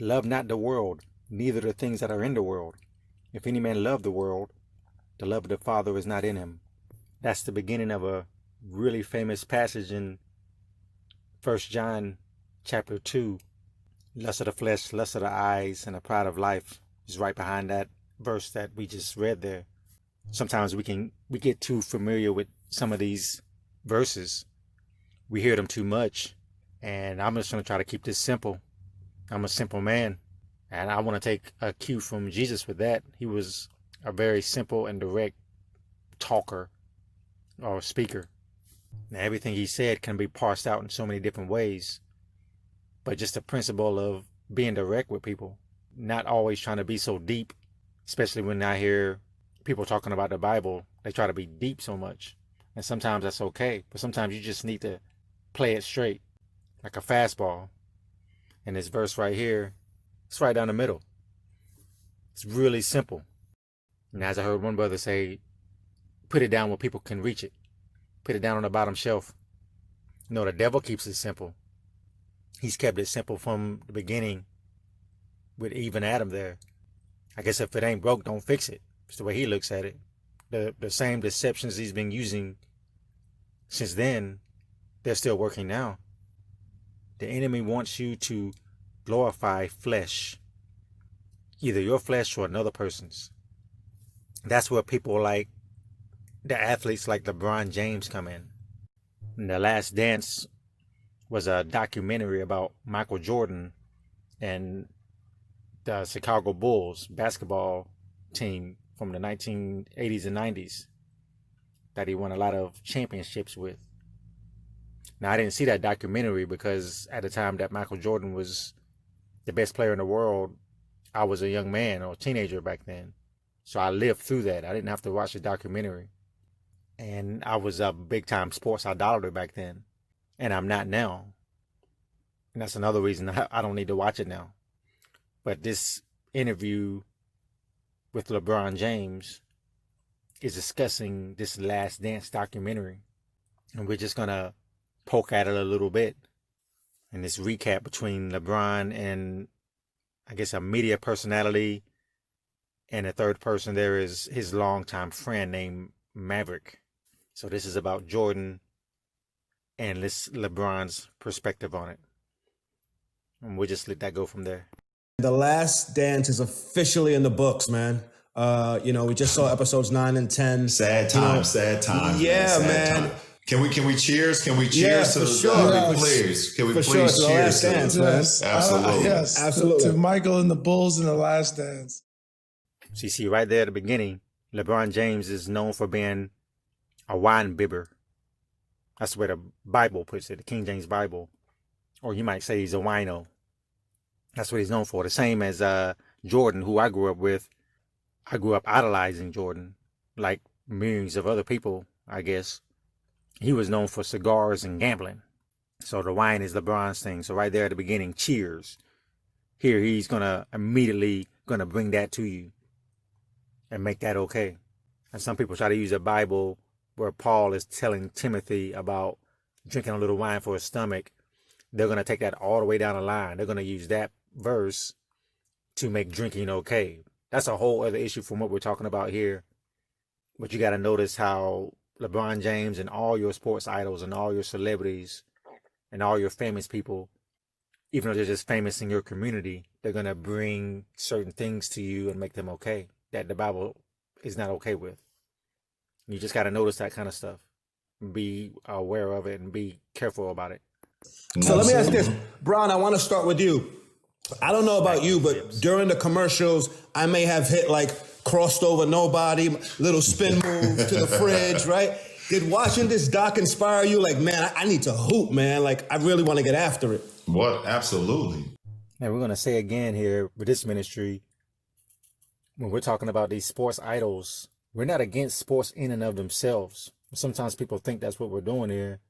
Love not the world, neither the things that are in the world. If any man love the world, the love of the Father is not in him. That's the beginning of a really famous passage in 1 John chapter 2. Lust of the flesh, lust of the eyes, and the pride of life is right behind that verse that we just read there. Sometimes we get too familiar with some of these verses. We hear them too much. And I'm just going to try to keep this simple. I'm a simple man. And I want to take a cue from Jesus with that. He was a very simple and direct talker or speaker. Now, everything he said can be parsed out in so many different ways. But just the principle of being direct with people, not always trying to be so deep, especially when I hear people talking about the Bible, they try to be deep so much. And sometimes that's okay, but sometimes you just need to play it straight, like a fastball. And this verse right here, it's right down the middle. It's really simple. And as I heard one brother say, put it down where people can reach it. Put it down on the bottom shelf. No, the devil keeps it simple. He's kept it simple from the beginning with Eve and Adam there. I guess if it ain't broke, don't fix it. It's the way he looks at it. The same deceptions he's been using since then, they're still working now. The enemy wants you to glorify flesh, either your flesh or another person's. That's where people like the athletes like LeBron James come in. And The Last Dance was a documentary about Michael Jordan and the Chicago Bulls basketball team from the 1980s and 90s that he won a lot of championships with. Now, I didn't see that documentary because at the time that Michael Jordan was the best player in the world, I was a young man or a teenager back then. So I lived through that. I didn't have to watch the documentary. And I was a big time sports idolater back then. And I'm not now. And that's another reason I don't need to watch it now. But this interview with LeBron James is discussing this Last Dance documentary. And we're just going to poke at it a little bit. And this recap between LeBron and, I guess, a media personality. And the third person there is his longtime friend named Maverick. So this is about Jordan and this LeBron's perspective on it. And we'll just let that go from there. The Last Dance is officially in the books, man. We just saw episodes 9 and 10. Sad times, sad times. Yeah, man. man. Can we cheers? Can we cheers Yeah, to for the sure. yes. Please? Can we For please sure, cheers The Last to Dance, it? man. Yes. Absolutely. Yes. Absolutely. To Michael and the Bulls in The Last Dance. So you see right there at the beginning, LeBron James is known for being a wine bibber. That's where the Bible puts it, the King James Bible. Or you might say he's a wino. That's what he's known for. The same as Jordan, who I grew up with. I grew up idolizing Jordan, like millions of other people, I guess. He was known for cigars and gambling. So the wine is LeBron's thing. So right there at the beginning, cheers. Here he's immediately gonna bring that to you and make that okay. And some people try to use a Bible where Paul is telling Timothy about drinking a little wine for his stomach. They're gonna take that all the way down the line. They're gonna use that verse to make drinking okay. That's a whole other issue from what we're talking about here. But you got to notice how LeBron James and all your sports idols and all your celebrities and all your famous people, even though they're just famous in your community, they're going to bring certain things to you and make them okay that the Bible is not okay with. You just got to notice that kind of stuff. Be aware of it and be careful about it. So let me ask this. Bron, I want to start with you. I don't know about you, but during the commercials, I may have hit crossed over nobody, little spin move to the fridge, right? Did watching this doc inspire you? Man, I need to hoop, man. I really want to get after it. What? Absolutely. And we're going to say again here with this ministry, when we're talking about these sports idols, we're not against sports in and of themselves. Sometimes people think that's what we're doing here,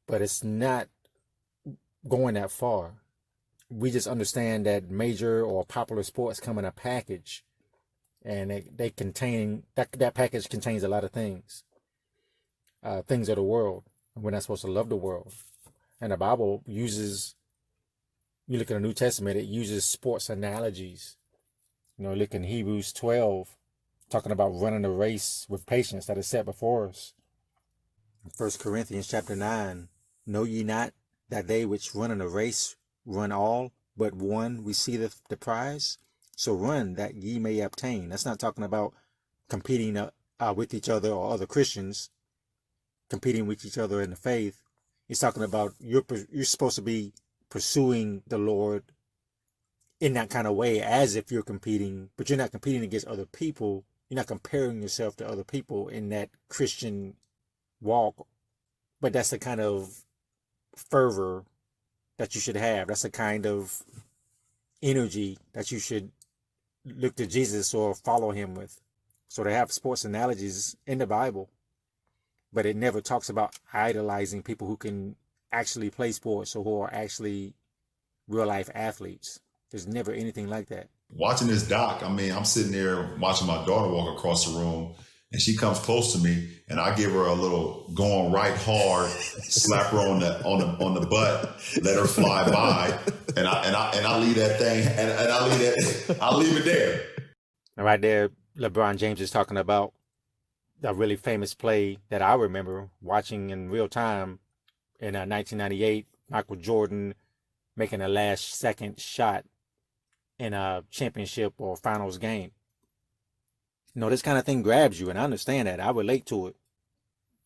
but it's not going that far. We just understand that major or popular sports come in a package, and they contain that package contains a lot of things of the world. We're not supposed to love the world, and the Bible uses You look at the New Testament, it uses sports analogies. You know, look in Hebrews 12, talking about running a race with patience that is set before us. 1 Corinthians chapter 9, know ye not that they which run in a race run all, but one receiveth the prize? So run that ye may obtain. That's not talking about competing with each other or other Christians, competing with each other in the faith. It's talking about you're supposed to be pursuing the Lord in that kind of way, as if you're competing, but you're not competing against other people. You're not comparing yourself to other people in that Christian walk. But that's the kind of fervor that you should have. That's the kind of energy that you should look to Jesus or follow him with. So they have sports analogies in the Bible, but it never talks about idolizing people who can actually play sports or who are actually real life athletes. There's never anything like that. Watching this doc, I mean, I'm sitting there watching my daughter walk across the room, and she comes close to me, and I give her a little going right hard, slap her on the butt, let her fly by, and I leave that thing, and I leave it there. And right there, LeBron James is talking about a really famous play that I remember watching in real time in 1998. Michael Jordan making a last second shot in a championship or finals game. You know, this kind of thing grabs you, and I understand that. I relate to it.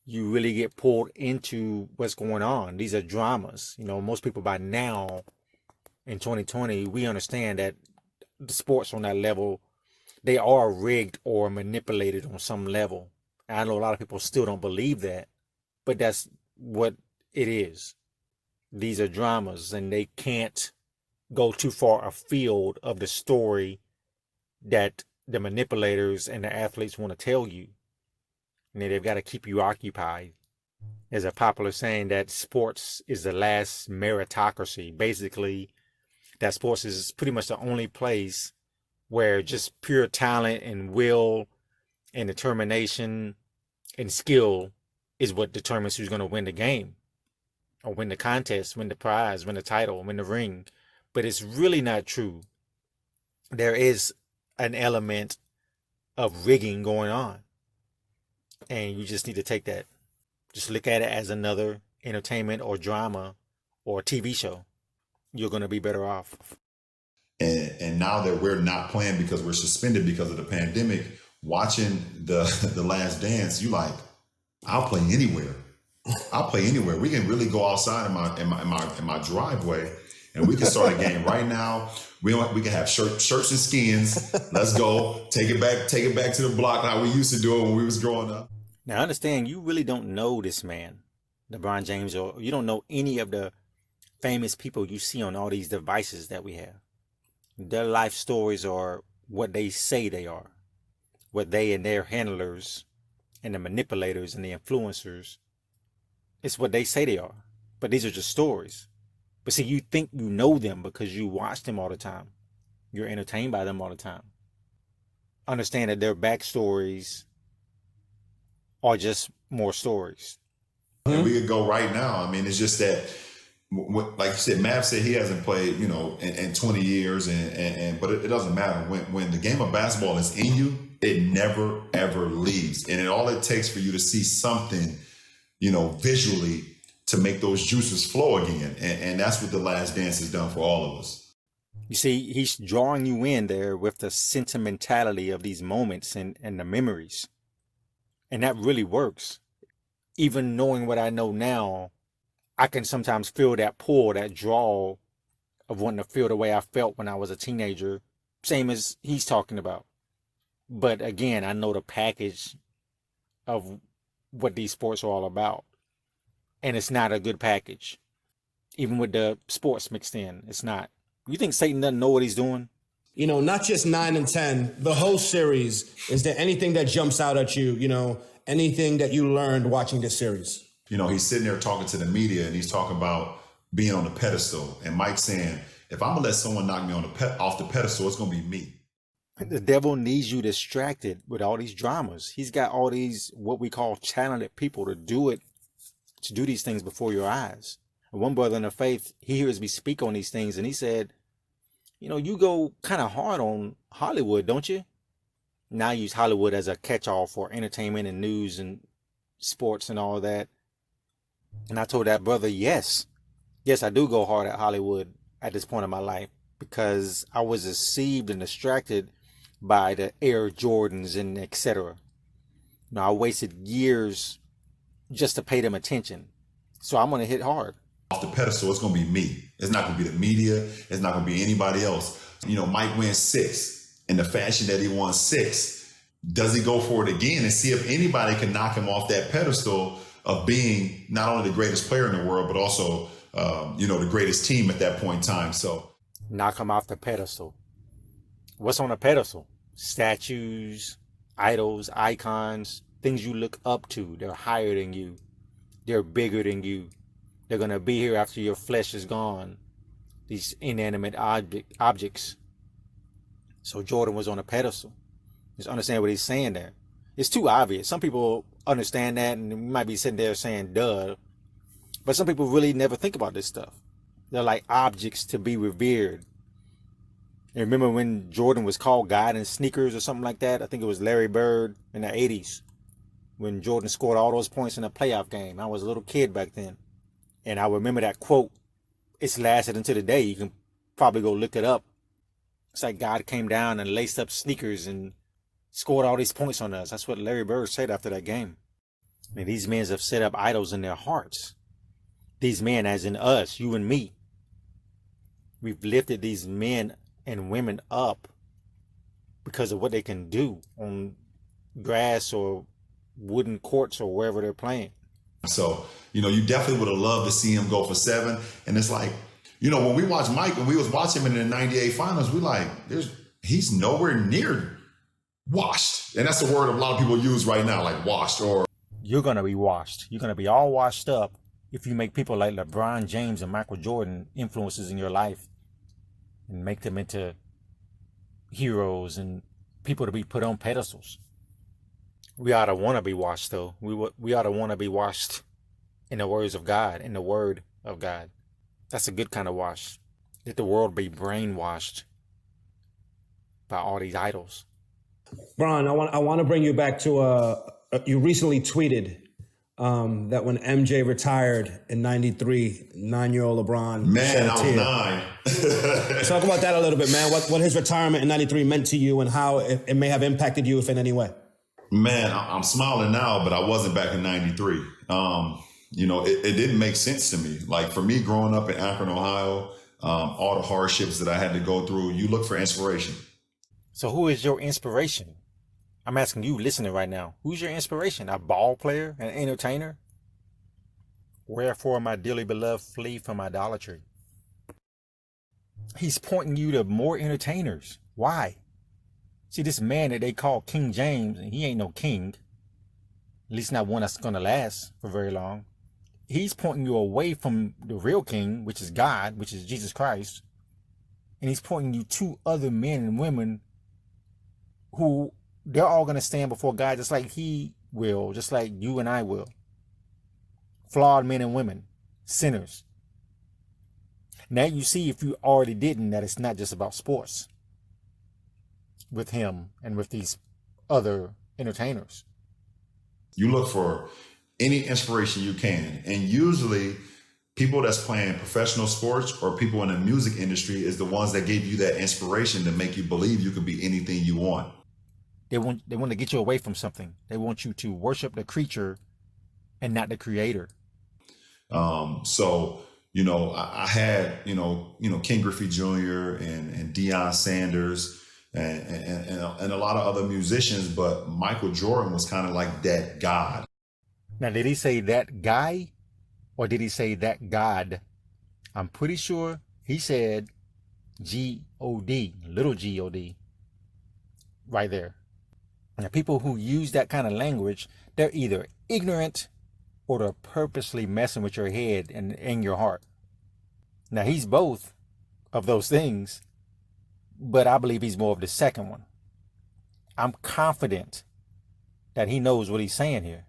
You really get pulled into what's going on. These are dramas. You know, most people by now in 2020, we understand that the sports on that level, they are rigged or manipulated on some level. And I know a lot of people still don't believe that, but that's what it is. These are dramas, and they can't go too far afield of the story that the manipulators and the athletes want to tell you. And they've got to keep you occupied. There's a popular saying that sports is the last meritocracy. Basically, that sports is pretty much the only place where just pure talent and will and determination and skill is what determines who's going to win the game or win the contest, win the prize, win the title, win the ring. But it's really not true. There is an element of rigging going on. And you just need to take that. Just look at it as another entertainment or drama or TV show. You're going to be better off. And now that we're not playing because we're suspended because of the pandemic, watching the Last Dance, you like, I'll play anywhere. I'll play anywhere. We can really go outside in my driveway, and we can start a game right now. We can have shirts and skins. Let's go. Take it back to the block how we used to do it when we was growing up. Now understand, you really don't know this man, LeBron James, or you don't know any of the famous people you see on all these devices that we have. Their life stories are what they say they are, what they and their handlers and the manipulators and the influencers, it's what they say they are. But these are just stories. But see, you think you know them because you watch them all the time. You're entertained by them all the time. Understand that their backstories are just more stories. And we could go right now. I mean, it's just that, like you said, Mav said he hasn't played, in 20 years, but it doesn't matter. When the game of basketball is in you, it never, ever leaves. And all it takes for you to see something, visually, to make those juices flow again. And that's what The Last Dance has done for all of us. You see, he's drawing you in there with the sentimentality of these moments and the memories. And that really works. Even knowing what I know now, I can sometimes feel that pull, that draw of wanting to feel the way I felt when I was a teenager. Same as he's talking about. But again, I know the package of what these sports are all about. And it's not a good package. Even with the sports mixed in, it's not. You think Satan doesn't know what he's doing? Not just 9 and 10, the whole series. Is there anything that jumps out at you, anything that you learned watching this series? He's sitting there talking to the media, and he's talking about being on the pedestal. And Mike's saying, if I'm going to let someone knock me off the pedestal, it's going to be me. The devil needs you distracted with all these dramas. He's got all these what we call talented people to do these things before your eyes. One brother in the faith, he hears me speak on these things, and he said, you know, you go kind of hard on Hollywood, don't you? Now I use Hollywood as a catch-all for entertainment and news and sports and all that. And I told that brother, yes, I do go hard at Hollywood at this point in my life, because I was deceived and distracted by the Air Jordans and etc. Now I wasted years just to pay them attention. So I'm going to hit hard. Off the pedestal, it's going to be me. It's not going to be the media. It's not going to be anybody else. You know, Mike wins 6 in the fashion that he won 6. Does he go for it again and see if anybody can knock him off that pedestal of being not only the greatest player in the world, but also, the greatest team at that point in time. So knock him off the pedestal. What's on a pedestal? Statues, idols, icons, things you look up to. They're higher than you. They're bigger than you. They're going to be here after your flesh is gone. These inanimate objects. So Jordan was on a pedestal. Just understand what he's saying there. It's too obvious. Some people understand that and you might be sitting there saying, duh. But some people really never think about this stuff. They're like objects to be revered. And remember when Jordan was called God in sneakers or something like that? I think it was Larry Bird in the 80s. When Jordan scored all those points in a playoff game. I was a little kid back then. And I remember that quote. It's lasted until today. You can probably go look it up. It's like God came down and laced up sneakers and scored all these points on us. That's what Larry Bird said after that game. I mean, these men have set up idols in their hearts. These men, as in us, you and me. We've lifted these men and women up because of what they can do on grass or wooden courts or wherever they're playing. So, you definitely would have loved to see him go for 7. And it's like, when we watched Mike, when we was watching him in the 98 finals, we like, he's nowhere near washed. And that's the word a lot of people use right now, like washed. Or you're going to be washed. You're going to be all washed up if you make people like LeBron James and Michael Jordan influences in your life and make them into heroes and people to be put on pedestals. We ought to want to be washed, though. We ought to want to be washed in the words of God, in the word of God. That's a good kind of wash. Let the world be brainwashed by all these idols. Bron, I want to bring you back to you recently tweeted that when MJ retired in '93, 9-year-old LeBron man, shed a I was tear. 9. Talk about that a little bit, man. What his retirement in '93 meant to you and how it may have impacted you, if in any way. Man, I'm smiling now, but I wasn't back in '93. It didn't make sense to me. Like for me growing up in Akron, Ohio, all the hardships that I had to go through, you look for inspiration. So who is your inspiration? I'm asking you listening right now. Who's your inspiration? A ball player? An entertainer? Wherefore, my dearly beloved, flee from idolatry. He's pointing you to more entertainers. Why? See, this man that they call King James, and he ain't no king. At least not one that's going to last for very long. He's pointing you away from the real king, which is God, which is Jesus Christ. And he's pointing you to other men and women who they're all going to stand before God just like he will, just like you and I will. Flawed men and women, sinners. Now you see, if you already didn't, that it's not just about sports with him and with these other entertainers. You look for any inspiration you can. And usually people that's playing professional sports or people in the music industry is the ones that gave you that inspiration to make you believe you can be anything you want. They want to get you away from something. They want you to worship the creature and not the creator. I had, Ken Griffey Jr. and Deion Sanders and a lot of other musicians, but Michael Jordan was kind of like that God. Now, did he say that guy or did he say that God? I'm pretty sure he said G-O-D, little G-O-D, right there. Now, people who use that kind of language, they're either ignorant or they're purposely messing with your head and in your heart. Now, he's both of those things, but I believe he's more of the second one. I'm confident that he knows what he's saying here.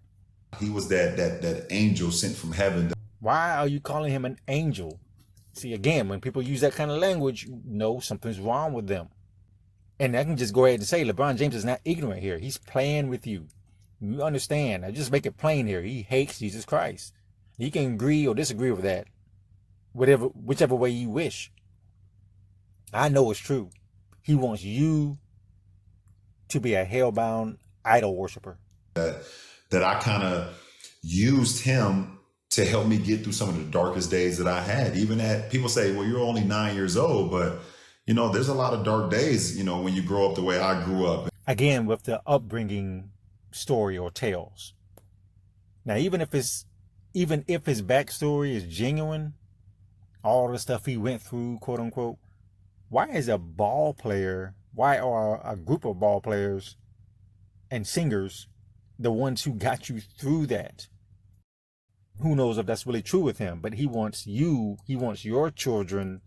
He was that angel sent from heaven Why are you calling him an angel? See, again, when people use that kind of language, you know something's wrong with them. And I can just go ahead and say LeBron James is not ignorant here. He's playing with you. You understand. I just make it plain here. He hates Jesus Christ. You can agree or disagree with that, whichever way you wish. I know it's true. He wants you to be a hellbound idol worshiper. That I kind of used him to help me get through some of the darkest days that I had. Even at, people say, well, you're only 9 years old, but you know, there's a lot of dark days, you know, when you grow up the way I grew up. Again, with the upbringing story or tales. Now, even if his backstory is genuine, all the stuff he went through, quote unquote, why are a group of ball players and singers the ones who got you through that? Who knows if that's really true with him, but he wants your children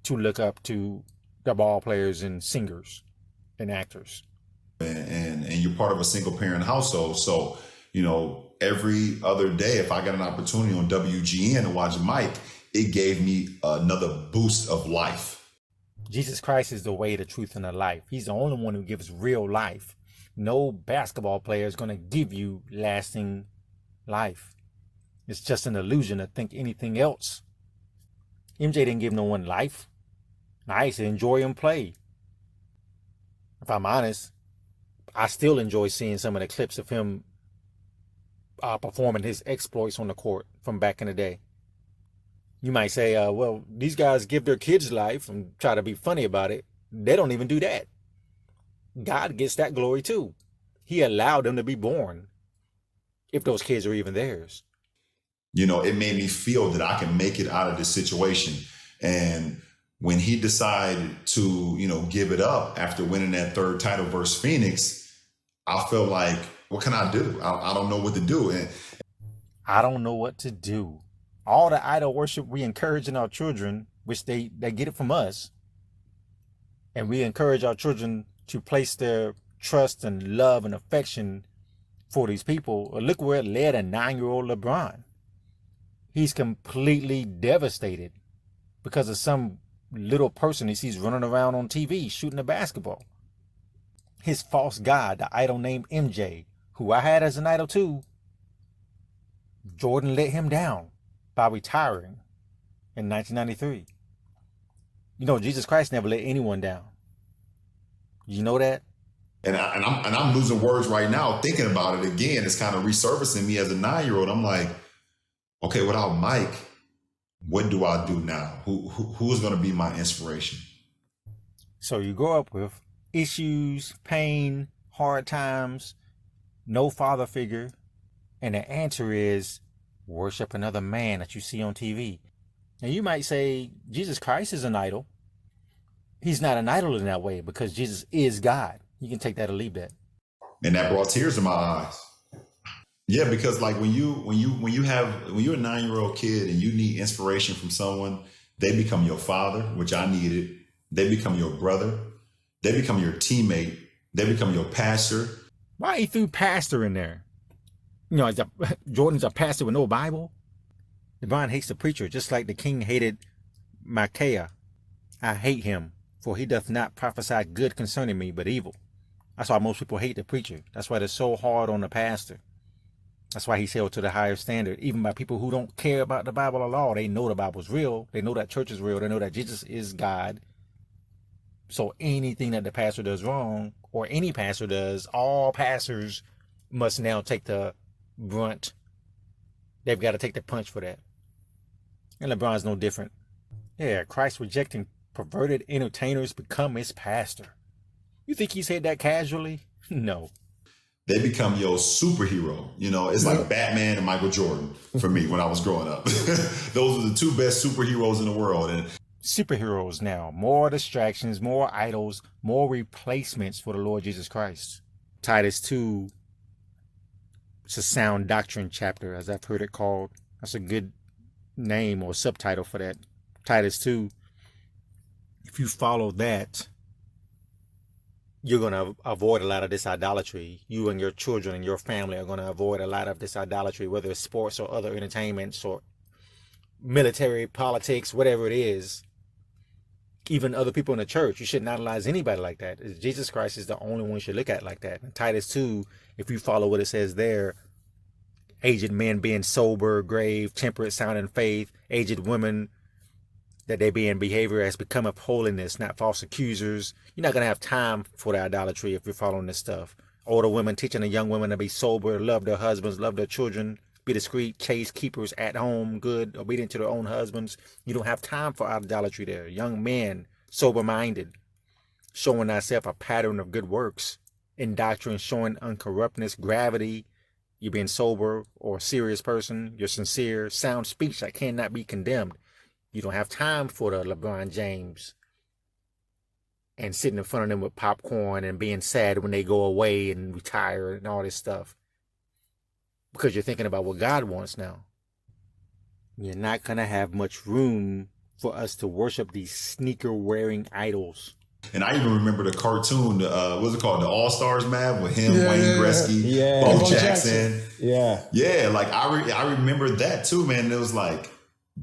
to look up to the ball players and singers and actors. And you're part of a single parent household. So, you know, every other day, if I got an opportunity on WGN to watch Mike, it gave me another boost of life. Jesus Christ is the way, the truth, and the life. He's the only one who gives real life. No basketball player is going to give you lasting life. It's just an illusion to think anything else. MJ didn't give no one life. I used to enjoy him play. If I'm honest, I still enjoy seeing some of the clips of him performing his exploits on the court from back in the day. You might say, well, these guys give their kids life and try to be funny about it. They don't even do that. God gets that glory too. He allowed them to be born, if those kids are even theirs. You know, it made me feel that I can make it out of this situation. And when he decided to, you know, give it up after winning that third title versus Phoenix, I felt like, what can I do? I don't know what to do. And I don't know what to do. All the idol worship we encourage in our children, which they get it from us, and we encourage our children to place their trust and love and affection for these people. Look where it led a 9-year-old LeBron. He's completely devastated because of some little person he sees running around on TV shooting a basketball. His false god, the idol named MJ, who I had as an idol too, Jordan let him down by retiring in 1993. You know, Jesus Christ never let anyone down. You know that? And I'm losing words right now thinking about it again. It's kind of resurfacing me as a 9-year-old. I'm like, okay, without Mike, what do I do now? Who is going to be my inspiration? So you grow up with issues, pain, hard times, no father figure, and the answer is worship another man that you see on TV. And you might say Jesus Christ is an idol. He's not an idol in that way because Jesus is God. You can take that or leave that. And that brought tears to my eyes. Yeah, because like when you're a 9-year-old kid and you need inspiration from someone, they become your father, which I needed. They become your brother. They become your teammate. They become your pastor. Why he threw pastor in there? You know, Jordan's a pastor with no Bible. LeBron hates the preacher, just like the king hated Micaiah. I hate him, for he doth not prophesy good concerning me, but evil. That's why most people hate the preacher. That's why they're so hard on the pastor. That's why he's held to the higher standard, even by people who don't care about the Bible at all. They know the Bible's real. They know that church is real. They know that Jesus is God. So anything that the pastor does wrong, or any pastor does, all pastors must now take the brunt. They've got to take the punch for that. And LeBron's no different. Yeah, Christ rejecting perverted entertainers become his pastor. You think he said that casually? No. They become your superhero. You know, it's like Batman and Michael Jordan for me when I was growing up. Those are the two best superheroes in the world. And superheroes now, more distractions, more idols, more replacements for the Lord Jesus Christ. Titus 2, it's a sound doctrine chapter, as I've heard it called. That's a good name or subtitle for that. Titus 2. If you follow that, you're going to avoid a lot of this idolatry. You and your children and your family are going to avoid a lot of this idolatry, whether it's sports or other entertainments or military, politics, whatever it is. Even other people in the church, you shouldn't idolize anybody like that. Jesus Christ is the only one you should look at like that. And Titus 2, if you follow what it says there, aged men being sober, grave, temperate, sound in faith, aged women, that they be in behavior as becometh holiness, not false accusers. You're not going to have time for the idolatry if you're following this stuff. Older women teaching the young women to be sober, love their husbands, love their children, be discreet, chaste, keepers at home, good, obedient to their own husbands. You don't have time for idolatry there. Young men, sober-minded, showing thyself a pattern of good works, in doctrine, showing uncorruptness, gravity. You're being sober or a serious person. You're sincere, sound speech that cannot be condemned. You don't have time for the LeBron James and sitting in front of them with popcorn and being sad when they go away and retire and all this stuff. Because you're thinking about what God wants now. You're not going to have much room for us to worship these sneaker-wearing idols. And I even remember the cartoon, what's it called? The All-Stars Map with him, Wayne Gretzky, Bo Jackson. Yeah, like I remember that too, man. It was like,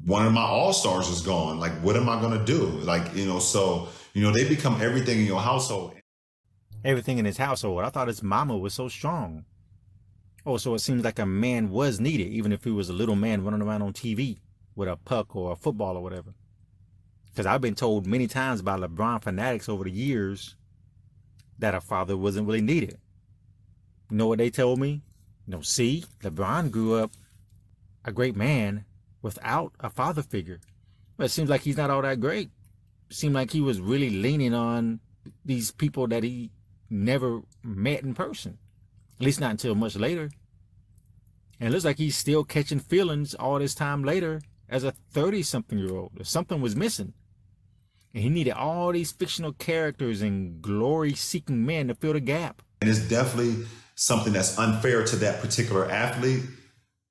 one of my All-Stars is gone. Like, what am I going to do? Like, so, they become everything in your household. Everything in his household. I thought his mama was so strong. Oh, so it seems like a man was needed, even if he was a little man running around on TV with a puck or a football or whatever. Because I've been told many times by LeBron fanatics over the years that a father wasn't really needed. You know what they told me? See, LeBron grew up a great man without a father figure. But it seems like he's not all that great. It seemed like he was really leaning on these people that he never met in person. At least not until much later. And it looks like he's still catching feelings all this time later as a 30-something-year-old. Something was missing. And he needed all these fictional characters and glory-seeking men to fill the gap. And it's definitely something that's unfair to that particular athlete.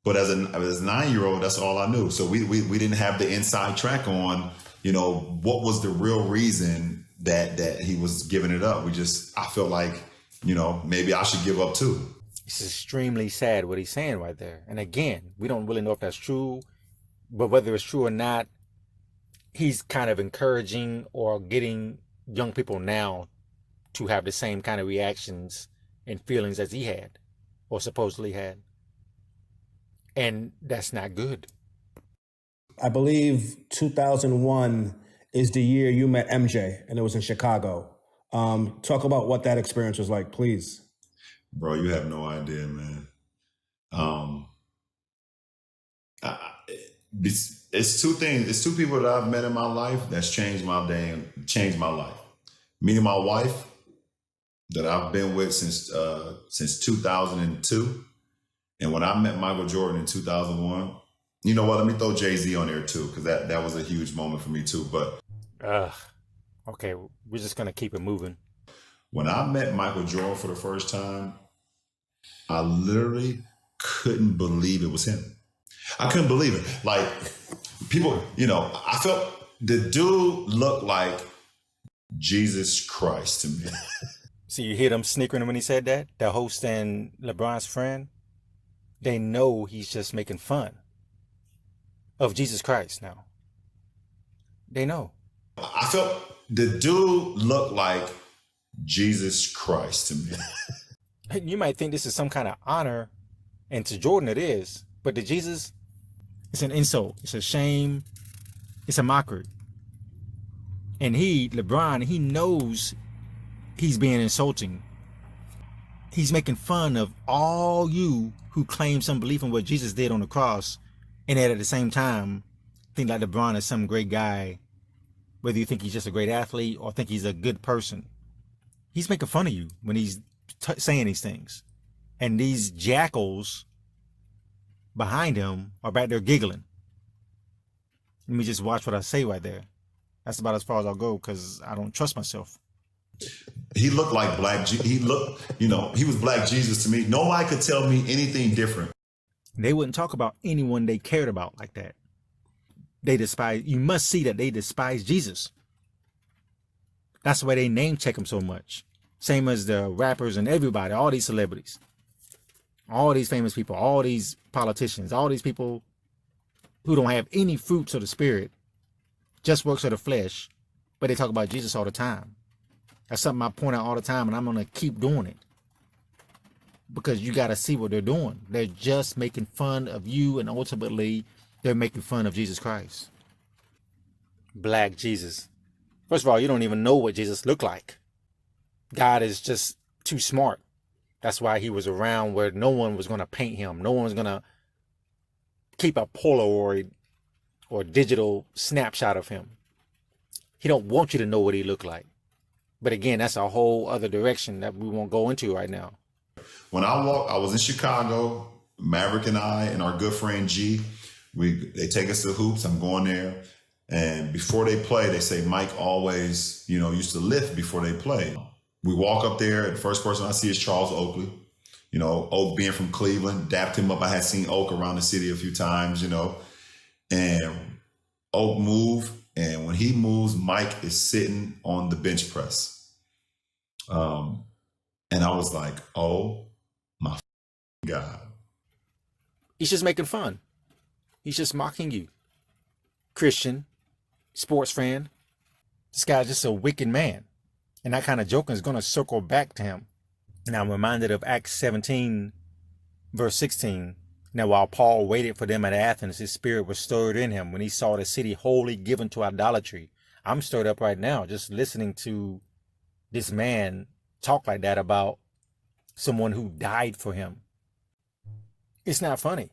But as a 9-year-old, that's all I knew. So we didn't have the inside track on, what was the real reason that he was giving it up. I felt like, maybe I should give up too. It's extremely sad what he's saying right there. And again, we don't really know if that's true, but whether it's true or not, he's kind of encouraging or getting young people now to have the same kind of reactions and feelings as he had or supposedly had. And that's not good. I believe 2001 is the year you met MJ, and it was in Chicago. Talk about what that experience was like, please. Bro, you have no idea, man. It's two things. It's two people that I've met in my life that's changed my day and changed my life. Meeting my wife that I've been with since 2002. And when I met Michael Jordan in 2001, you know what? Let me throw Jay-Z on there too, because that was a huge moment for me too. But okay, we're just gonna keep it moving. When I met Michael Jordan for the first time, I literally couldn't believe it was him. I couldn't believe it. Like, people, I felt the dude looked like Jesus Christ to me. So you hear them snickering when he said that? The host and LeBron's friend? They know he's just making fun of Jesus Christ now. They know. I felt the dude looked like Jesus Christ to me. You might think this is some kind of honor, and to Jordan it is, but to Jesus, it's an insult. It's a shame. It's a mockery. And LeBron, he knows he's being insulting. He's making fun of all you who claim some belief in what Jesus did on the cross, and at the same time think like LeBron is some great guy, whether you think he's just a great athlete or think he's a good person. He's making fun of you when he's saying these things. And these jackals behind him are back there giggling. Let me just watch what I say right there. That's about as far as I'll go because I don't trust myself. He looked like he was Black Jesus to me. Nobody could tell me anything different. They wouldn't talk about anyone they cared about like that. You must see that they despise Jesus. That's why they name check him so much. Same as the rappers and everybody, all these celebrities, all these famous people, all these politicians, all these people who don't have any fruits of the spirit, just works of the flesh, but they talk about Jesus all the time. That's something I point out all the time, and I'm going to keep doing it. Because you got to see what they're doing. They're just making fun of you, and ultimately, they're making fun of Jesus Christ. Black Jesus. First of all, you don't even know what Jesus looked like. God is just too smart. That's why he was around where no one was going to paint him. No one was going to keep a Polaroid or digital snapshot of him. He don't want you to know what he looked like. But again, that's a whole other direction that we won't go into right now. When I was in Chicago, Maverick and I and our good friend G, they take us to hoops. I'm going there. And before they play, they say Mike always, used to lift before they play. We walk up there, and the first person I see is Charles Oakley. Oak being from Cleveland, dapped him up. I had seen Oak around the city a few times, and Oak moved. And when he moves, Mike is sitting on the bench press. And I was like, oh my God. He's just making fun. He's just mocking you. Christian, sports fan. This guy's just a wicked man. And that kind of joking is going to circle back to him. And I'm reminded of Acts 17, verse 16. Now, while Paul waited for them at Athens, his spirit was stirred in him when he saw the city wholly given to idolatry. I'm stirred up right now just listening to this man talk like that about someone who died for him. It's not funny.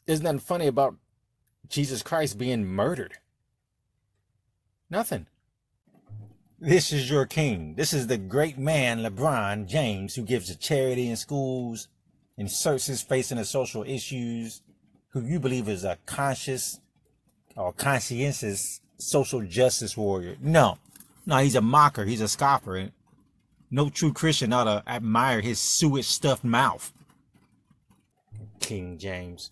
There's nothing funny about Jesus Christ being murdered. Nothing. This is your king. This is the great man, LeBron James, who gives to charity in schools, inserts his face into social issues, who you believe is a conscious or conscientious social justice warrior. No, he's a mocker. He's a scoffer. No true Christian ought to admire his sewage stuffed mouth. King James.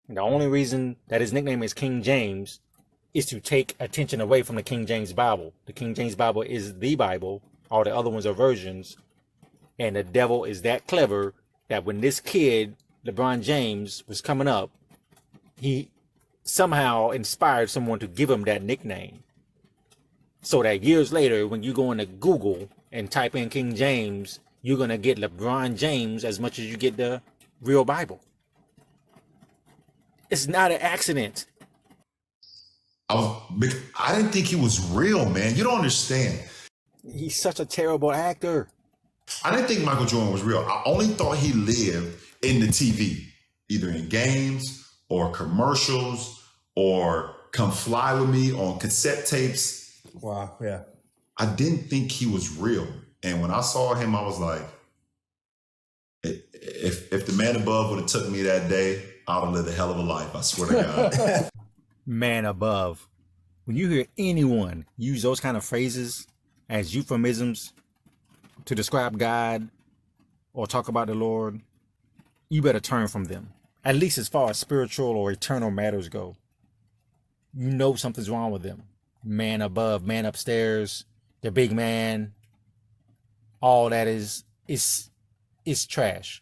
And the only reason that his nickname is King James is to take attention away from the King James Bible. The King James Bible is the Bible. All the other ones are versions. And the devil is that clever that when this kid, LeBron James, was coming up, he somehow inspired someone to give him that nickname. So that years later, when you go into Google and type in King James, you're going to get LeBron James as much as you get the real Bible. It's not an accident. I didn't think he was real, man. You don't understand. He's such a terrible actor. I didn't think Michael Jordan was real. I only thought he lived in the TV, either in games or commercials or Come Fly With Me on cassette tapes. Wow, yeah. I didn't think he was real. And when I saw him, I was like, if the man above would have took me that day, I would have lived a hell of a life. I swear to God. Man above. When you hear anyone use those kind of phrases as euphemisms to describe God or talk about the Lord, you better turn from them. At least as far as spiritual or eternal matters go. You know something's wrong with them. Man above, man upstairs, the big man. All that is trash.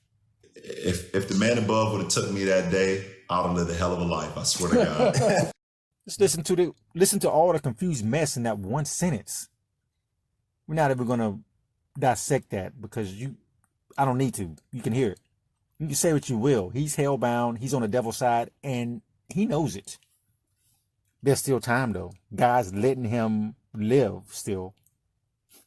If the man above would have took me that day, I would have lived a hell of a life. I swear to God. Just listen to all the confused mess in that one sentence. We're not ever gonna dissect that because I don't need to. You can hear it. You can say what you will. He's hellbound. He's on the devil's side, and he knows it. There's still time though. God's letting him live still.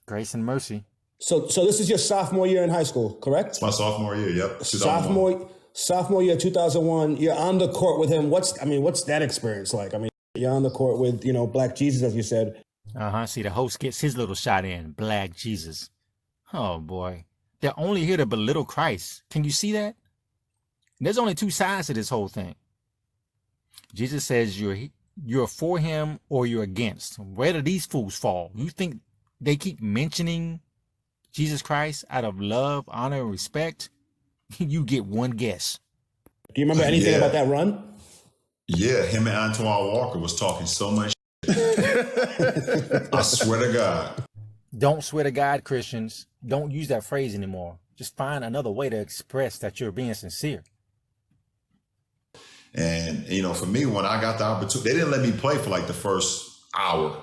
Grace and mercy. So this is your sophomore year in high school, correct? It's my sophomore year, yep. 2001. Sophomore year, 2001. You're on the court with him. What's that experience like? I mean, you're on the court with, Black Jesus, as you said. See, the host gets his little shot in. Black Jesus. Oh boy. They're only here to belittle Christ. Can you see that? There's only two sides to this whole thing. Jesus says you're for him or you're against. Where do these fools fall? You think they keep mentioning Jesus Christ out of love, honor, and respect? You get one guess. Do you remember anything about that run? Yeah, him and Antoine Walker was talking so much shit. I swear to God. Don't swear to God, Christians. Don't use that phrase anymore. Just find another way to express that you're being sincere. And, you know, for me, when I got the opportunity, they didn't let me play for like the first hour.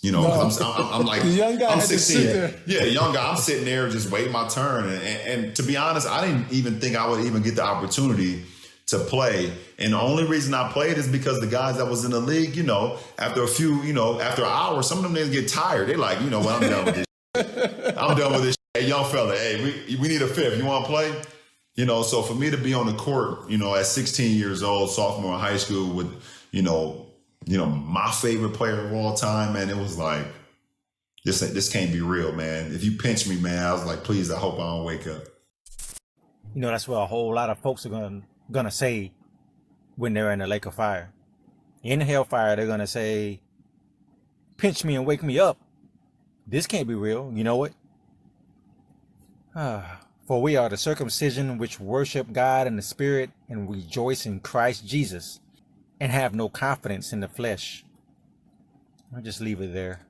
You know, 'cause I'm like, The young guy I'm had to 16. sit there. Yeah, young guy. I'm sitting there just waiting my turn. And to be honest, I didn't even think I would even get the opportunity to play. And the only reason I played is because the guys that was in the league, you know, after a few, you know, after an hour, some of them niggas get tired. They're like, you know what, I'm done with this. I'm done with this. Hey, young fella, hey, we need a fifth. You want to play? You know, so for me to be on the court, you know, at 16 years old, sophomore in high school with, you know, my favorite player of all time, man, it was like, this can't be real, man. If you pinch me, man, I was like, please, I hope I don't wake up. You know, that's what a whole lot of folks are gonna say when they're in the lake of fire. In the hellfire, they're gonna say, pinch me and wake me up. This can't be real. You know what? For we are the circumcision which worship God in the spirit and rejoice in Christ Jesus and have no confidence in the flesh. I'll just leave it there.